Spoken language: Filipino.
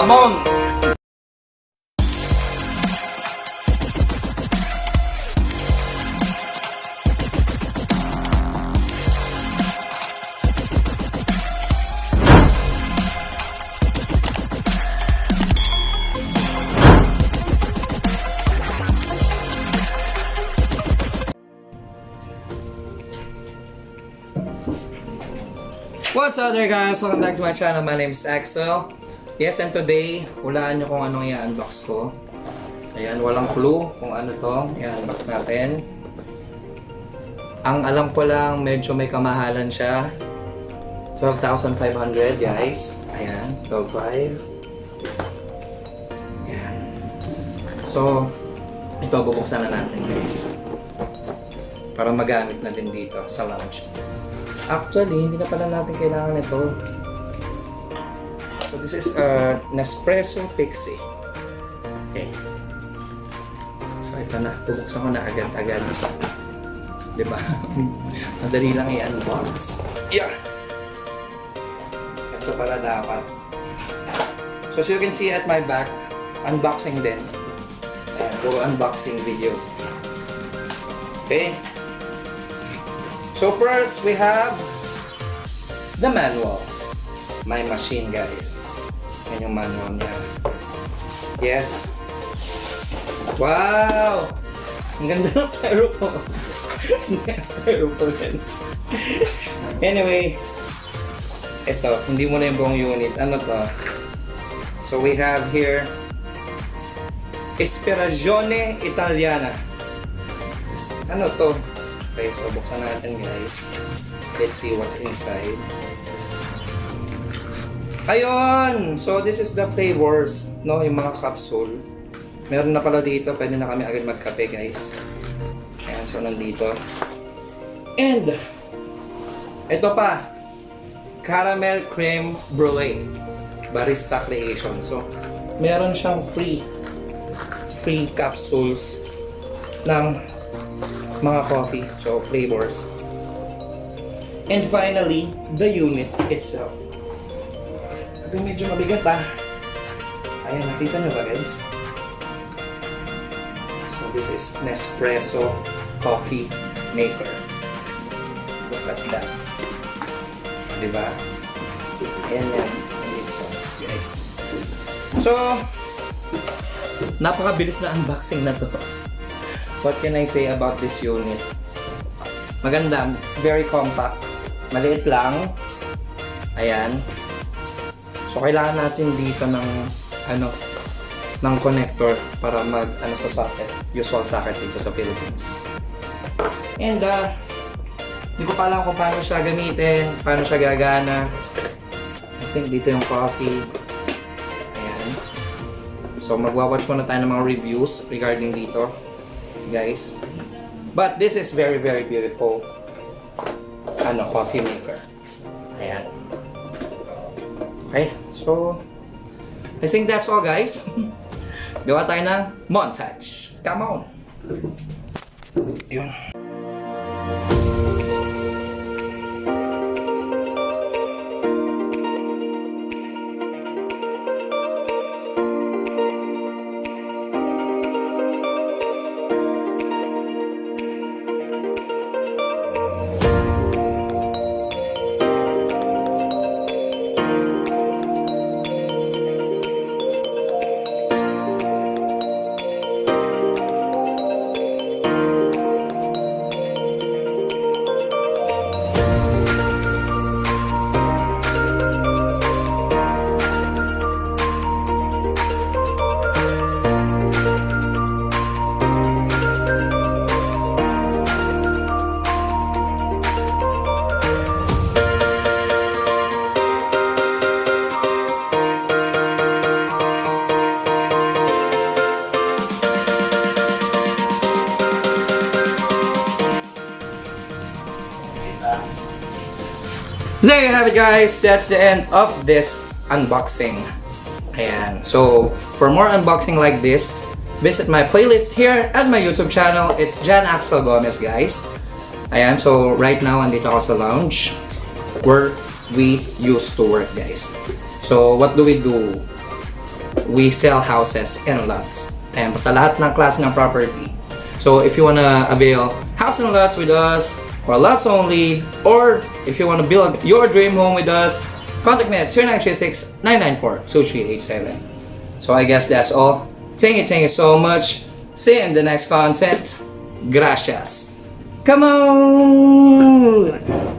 Come on! What's up there guys? Welcome back to my channel. My name is Axel. Yes, and today, hulaan nyo kung anong i-unbox ko. Ayan, walang clue kung ano to. I-unbox natin. Ang alam ko lang, medyo may kamahalan siya. 12,500 guys. Ayan, 12,500. Ayan. So, ito bubuksan na natin guys. Para magamit na din dito sa lounge. Actually, hindi na pala natin kailangan ito. So this is Nespresso Pixie. Okay. So ito na, bubuksan ko na agad-agad. Diba? Madali lang i-unbox. Yeah! Ito pala dapat. So as you can see at my back, unboxing din. Ayan, puro unboxing video. Okay. So first, we have the manual. My machine, guys. Yan yung manual niya. Yes. Wow! Ang ganda ng styrofoam. Styrofoam. Anyway, ito, hindi mo na yung buong unit. Ano to? So we have here Ispirazione Italiana. Ano to? Okay, so buksan natin guys. Let's see what's inside. Ayun! So this is the flavors, no? Yung mga capsule. Meron na pala dito. Pwede na kami agad magkape guys. Ayan, so nandito. And, ito pa. Caramel Creme Brulee. Barista Creation. So, meron siyang free capsules ng mga coffee, so flavors. And finally, the unit itself. Sabi medyo mabigat ah. Ayan, nakita nyo ba guys? So this is Nespresso coffee maker. Look at that. Diba? Ayan yan. Dito sa guys. So, napakabilis na unboxing na to. What can I say about this unit? Maganda, very compact. Maliit lang. Ayan. So kailangan natin dito ng ng connector para mag sa socket, usual socket dito sa Philippines. And hindi ko pa alam kung paano siya gamitin, paano siya gagana. I think dito yung coffee. Ayan. So magwa-watch muna tayo ng mga reviews regarding dito, guys. But this is very beautiful coffee maker. Ayan. Okay, so I think that's all guys. Gawa tayo ng montage. Come on. Yun. There you have it guys, that's the end of this unboxing. Ayan. So, for more unboxing like this, visit my playlist here at my YouTube channel. It's Jan Axel Gomez guys. Ayan, so right now andito ako sa lounge where we used to work guys. So, what do we do? we sell houses and lots. Ayan, basta lahat ng klase ng property. So if you wanna avail house and lots with us, or lots only, or if you wanna build your dream home with us, contact me at 0936-994-2387. So I guess that's all. Thank you so much. See you in the next content. Gracias. Come on!